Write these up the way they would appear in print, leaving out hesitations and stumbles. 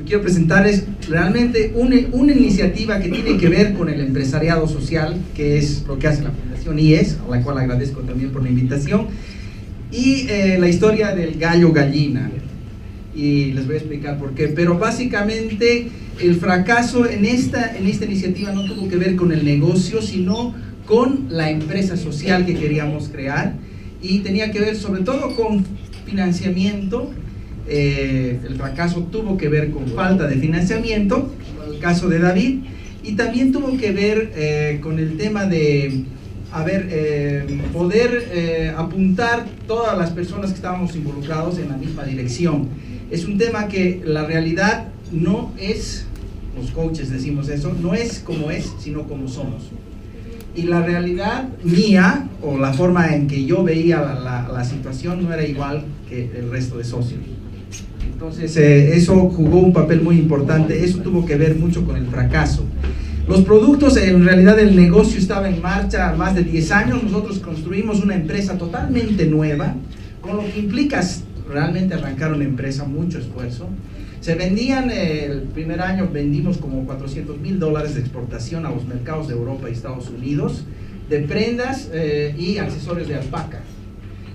quiero presentar es realmente una iniciativa que tiene que ver con el empresariado social, que es lo que hace la Fundación IES, a la cual agradezco también por la invitación, y la historia del gallo gallina, y les voy a explicar por qué. Pero básicamente el fracaso en esta iniciativa no tuvo que ver con el negocio, sino con la empresa social que queríamos crear, y tenía que ver sobre todo con financiamiento. El fracaso tuvo que ver con falta de financiamiento, en el caso de David, y también tuvo que ver con el tema de poder apuntar todas las personas que estábamos involucrados en la misma dirección. Es un tema que la realidad no es, los coaches decimos eso, no es como es, sino como somos. Y la realidad mía, o la forma en que yo veía la situación, no era igual que el resto de socios. Entonces eso jugó un papel muy importante, eso tuvo que ver mucho con el fracaso. Los productos, en realidad el negocio estaba en marcha más de 10 años, nosotros construimos una empresa totalmente nueva, con lo que implica realmente arrancar una empresa, mucho esfuerzo. Se vendían, el primer año vendimos como $400,000 de exportación a los mercados de Europa y Estados Unidos, de prendas y accesorios de alpaca.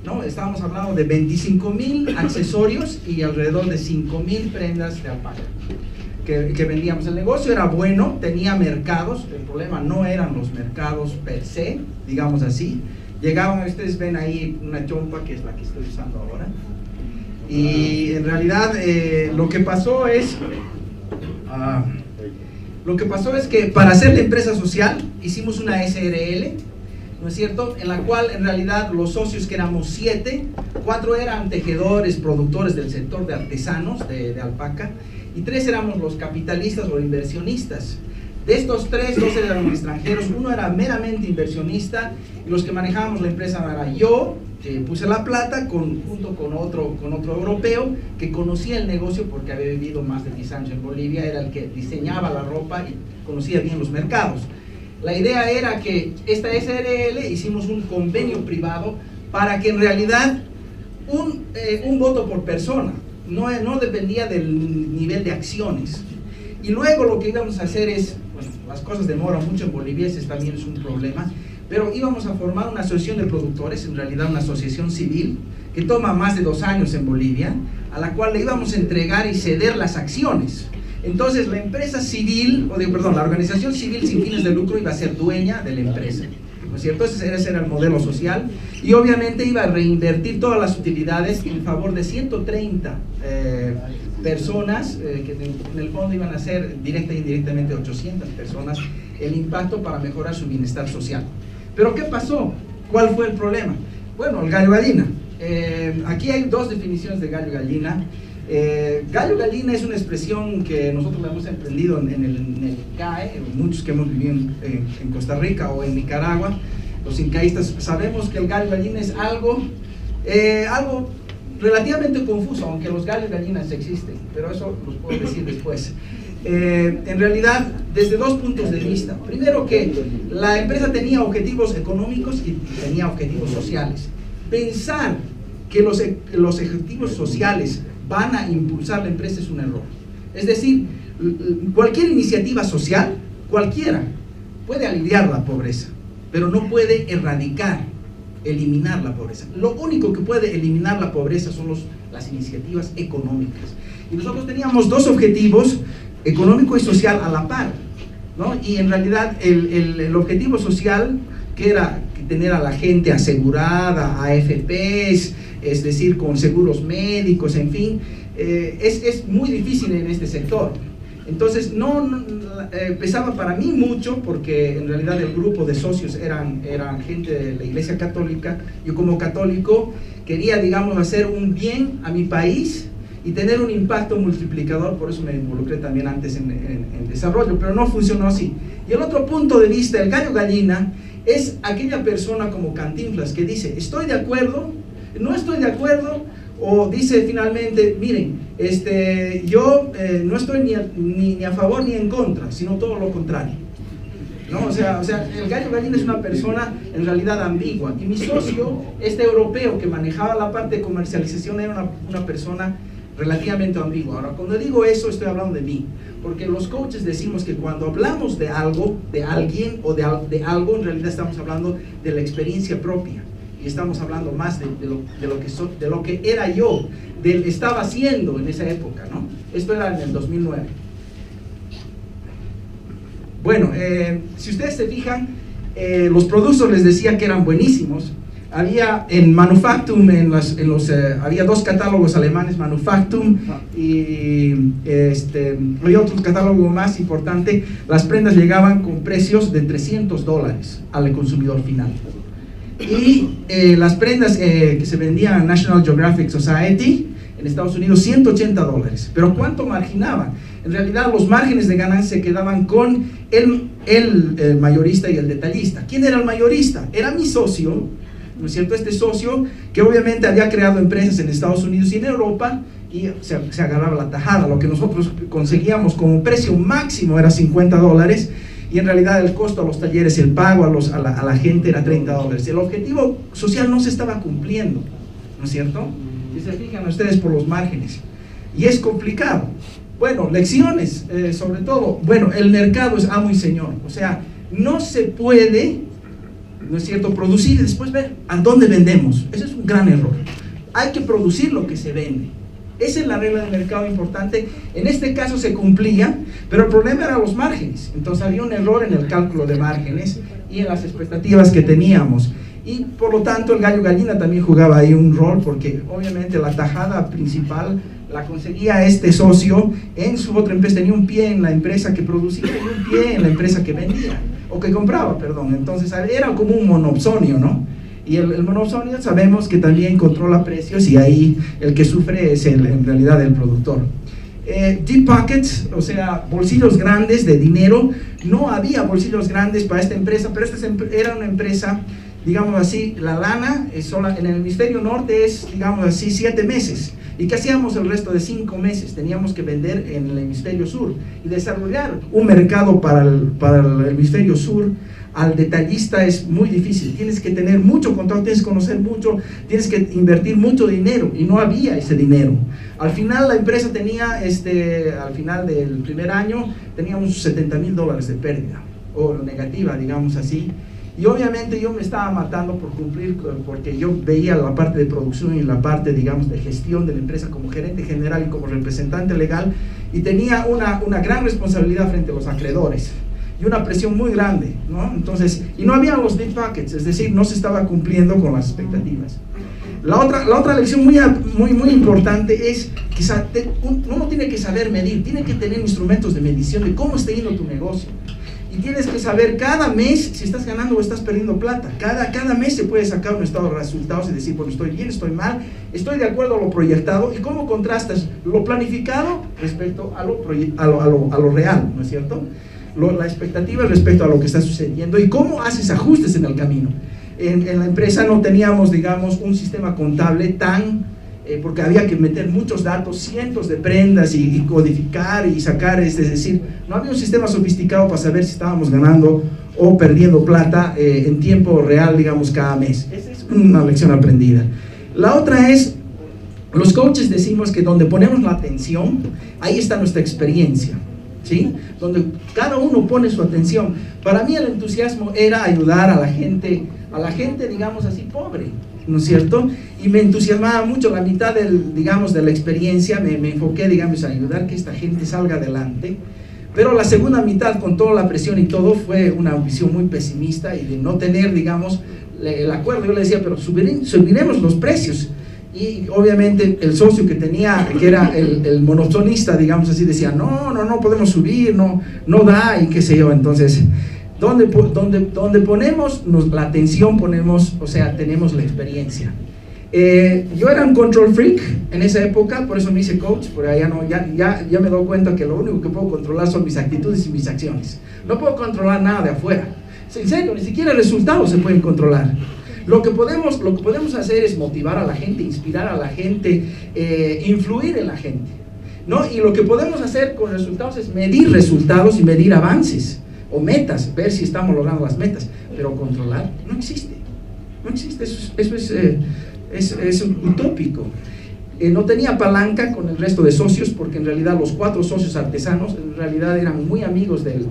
¿No? Estábamos hablando de 25,000 accesorios y alrededor de 5,000 prendas de alpaca que vendíamos. El negocio era bueno, tenía mercados, el problema no eran los mercados per se, digamos así. Llegaban, ustedes ven ahí una chompa que es la que estoy usando ahora, y en realidad lo que pasó es que para hacer la empresa social hicimos una SRL, ¿no es cierto?, en la cual en realidad los socios, que éramos 7, 4 eran tejedores, productores del sector de artesanos de alpaca, y 3 éramos los capitalistas o inversionistas. De estos 3, 2 eran extranjeros, uno era meramente inversionista, y los que manejábamos la empresa era yo, que puse la plata, junto con otro europeo que conocía el negocio porque había vivido más de 10 años en Bolivia, era el que diseñaba la ropa y conocía bien los mercados. La idea era que esta SRL hicimos un convenio privado para que en realidad un voto por persona, no dependía del nivel de acciones. Y luego lo que íbamos a hacer es, bueno, las cosas demoran mucho en Bolivia, ese también es un problema, pero íbamos a formar una asociación de productores, en realidad una asociación civil, que toma más de 2 años en Bolivia, a la cual le íbamos a entregar y ceder las acciones. Entonces la empresa civil, la organización civil sin fines de lucro iba a ser dueña de la empresa, ¿no es cierto? Ese era el modelo social, y obviamente iba a reinvertir todas las utilidades en favor de 130 personas, que en el fondo iban a ser directa e indirectamente 800 personas, el impacto para mejorar su bienestar social. Pero ¿qué pasó? ¿Cuál fue el problema? Bueno, el gallo gallina. Aquí hay 2 definiciones de gallo gallina. Gallo gallina es una expresión que nosotros la hemos emprendido en el INCAE, muchos que hemos vivido en Costa Rica o en Nicaragua, los incaístas sabemos que el gallo gallina es algo relativamente confuso, aunque los gallos gallinas existen, pero eso los puedo decir después. En realidad, desde 2 puntos de vista. Primero, que la empresa tenía objetivos económicos y tenía objetivos sociales. Pensar que los objetivos sociales van a impulsar la empresa es un error. Es decir, cualquier iniciativa social, cualquiera, puede aliviar la pobreza, pero no puede eliminar la pobreza. Lo único que puede eliminar la pobreza son las iniciativas económicas. Y nosotros teníamos 2 objetivos, económico y social, a la par, ¿no? Y en realidad el objetivo social, que era tener a la gente asegurada, AFPs, es decir, con seguros médicos, en fin, es muy difícil en este sector. Entonces pesaba para mí mucho, porque en realidad el grupo de socios eran gente de la Iglesia Católica. Yo, como católico, quería, digamos, hacer un bien a mi país y tener un impacto multiplicador. Por eso me involucré también antes en desarrollo, pero no funcionó así. Y el otro punto de vista, el gallo gallina, es aquella persona como Cantinflas que dice: estoy de acuerdo, no estoy de acuerdo, o dice finalmente: miren, yo no estoy ni a favor ni en contra, sino todo lo contrario, ¿no? O sea, el gallo gallina es una persona en realidad ambigua. Y mi socio, europeo que manejaba la parte de comercialización, era una persona relativamente ambiguo. Ahora, cuando digo eso, estoy hablando de mí, porque los coaches decimos que cuando hablamos de algo, de alguien o de algo, en realidad estamos hablando de la experiencia propia, y estamos hablando más de lo que era yo, estaba haciendo en esa época, ¿no? Esto era en el 2009. Bueno, si ustedes se fijan, los productos les decía que eran buenísimos. Había en Manufactum, había dos catálogos alemanes, Manufactum y había otro catálogo más importante. Las prendas llegaban con precios de $300 al consumidor final. Y las prendas que se vendían en National Geographic Society en Estados Unidos, $180. Pero ¿cuánto marginaban? En realidad los márgenes de ganancia se quedaban con el mayorista y el detallista. ¿Quién era el mayorista? Era mi socio, ¿no es cierto? Este socio que obviamente había creado empresas en Estados Unidos y en Europa, y se agarraba la tajada. Lo que nosotros conseguíamos como precio máximo era $50, y en realidad el costo a los talleres, el pago a la gente era $30. El objetivo social no se estaba cumpliendo, ¿no es cierto? Si se fijan ustedes por los márgenes, y es complicado. Bueno, lecciones, sobre todo, bueno, el mercado es amo y señor, o sea, no se puede, ¿no es cierto?, producir y después ver a dónde vendemos. Ese es un gran error. Hay que producir lo que se vende. Esa es la regla del mercado importante. En este caso se cumplía, pero el problema eran los márgenes. Entonces había un error en el cálculo de márgenes y en las expectativas que teníamos. Y por lo tanto el gallo gallina también jugaba ahí un rol, porque obviamente la tajada principal la conseguía este socio en su otra empresa. Tenía un pie en la empresa que producía y un pie en la empresa que vendía, o que compraba, perdón. Entonces era como un monopsonio, ¿no? Y el monopsonio sabemos que también controla precios, y ahí el que sufre es en realidad el productor. Deep pockets, o sea, bolsillos grandes de dinero. No había bolsillos grandes para esta empresa, pero esta era una empresa, digamos así, la lana en el hemisferio norte es, digamos así, 7 meses. ¿Y qué hacíamos el resto de 5 meses? Teníamos que vender en el hemisferio sur y desarrollar un mercado para el hemisferio sur. Al detallista es muy difícil, tienes que tener mucho control, tienes que conocer mucho, tienes que invertir mucho dinero, y no había ese dinero. Al final la empresa tenía, al final del primer año, teníamos $70,000 de pérdida, o negativa, digamos así. Y obviamente yo me estaba matando por cumplir, porque yo veía la parte de producción y la parte, digamos, de gestión de la empresa como gerente general y como representante legal, y tenía una gran responsabilidad frente a los acreedores y una presión muy grande, ¿no? Entonces, y no había los deep pockets, es decir, no se estaba cumpliendo con las expectativas. La otra lección muy importante es que uno tiene que saber medir, tiene que tener instrumentos de medición de cómo está yendo tu negocio. Y tienes que saber cada mes si estás ganando o estás perdiendo plata. Cada mes se puede sacar un estado de resultados y decir, bueno, estoy bien, estoy mal, estoy de acuerdo a lo proyectado. ¿Y cómo contrastas lo planificado respecto a lo real, ¿no es cierto? La expectativa respecto a lo que está sucediendo, y cómo haces ajustes en el camino. En la empresa no teníamos, digamos, un sistema contable porque había que meter muchos datos, cientos de prendas, y codificar y sacar, es decir, no había un sistema sofisticado para saber si estábamos ganando o perdiendo plata en tiempo real, digamos, cada mes. Esa es una lección aprendida. La otra es, los coaches decimos que donde ponemos la atención, ahí está nuestra experiencia, ¿sí? Donde cada uno pone su atención. Para mí el entusiasmo era ayudar a la gente, digamos así, pobre, ¿no es cierto? Y me entusiasmaba mucho. La mitad de la experiencia me enfoqué, digamos, a ayudar que esta gente salga adelante. Pero la segunda mitad, con toda la presión y todo, fue una visión muy pesimista y de no tener, digamos, el acuerdo. Yo le decía, pero subiremos los precios. Y obviamente el socio que tenía, que era el monotonista, digamos así, decía, no podemos subir, no da, y qué sé yo. Entonces, donde ponemos la atención, o sea, tenemos la experiencia. Yo era un control freak en esa época, por eso me hice coach, porque ya me doy cuenta que lo único que puedo controlar son mis actitudes y mis acciones. No puedo controlar nada de afuera. En serio, ni siquiera resultados se pueden controlar. Lo que podemos hacer es motivar a la gente, inspirar a la gente, influir en la gente, ¿no? Y lo que podemos hacer con resultados es medir resultados y medir avances o metas, ver si estamos logrando las metas, pero controlar no existe, eso es utópico. No tenía palanca con el resto de socios, porque en realidad los 4 socios artesanos en realidad eran muy amigos del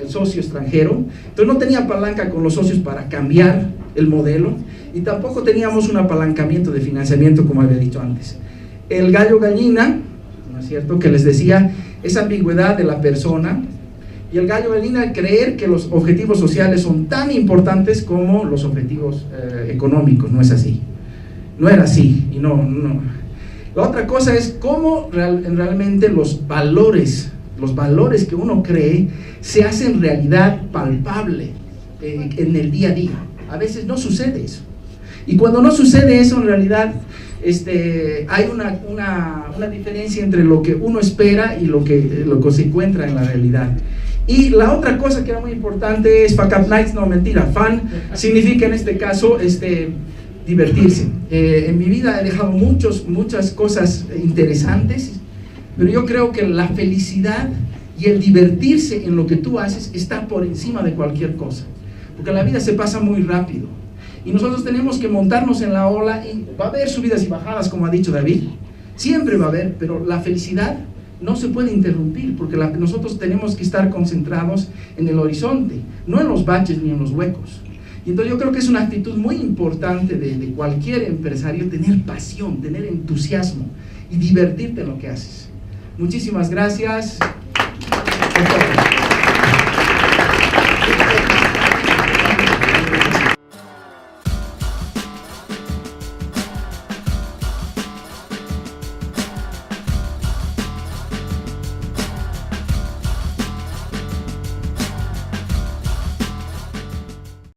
socio extranjero. Entonces no tenía palanca con los socios para cambiar el modelo, y tampoco teníamos un apalancamiento de financiamiento, como había dicho antes. El gallo gallina, ¿no es cierto?, que les decía, esa ambigüedad de la persona, y el gallo gallina, creer que los objetivos sociales son tan importantes como los objetivos económicos. No es así, no era así, y no. La otra cosa es cómo realmente los valores que uno cree se hacen realidad palpable en el día a día. A veces no sucede eso, y cuando no sucede eso, en realidad hay una diferencia entre lo que uno espera y lo que se encuentra en la realidad. Y la otra cosa que era muy importante es fuck up nights. No, mentira, fun significa en este caso divertirse. En mi vida he dejado muchas cosas interesantes, pero yo creo que la felicidad y el divertirse en lo que tú haces está por encima de cualquier cosa, porque la vida se pasa muy rápido y nosotros tenemos que montarnos en la ola, y va a haber subidas y bajadas, como ha dicho David, siempre va a haber, pero la felicidad no se puede interrumpir, porque nosotros tenemos que estar concentrados en el horizonte, no en los baches ni en los huecos. Y entonces yo creo que es una actitud muy importante de cualquier empresario, tener pasión, tener entusiasmo y divertirte en lo que haces. Muchísimas gracias.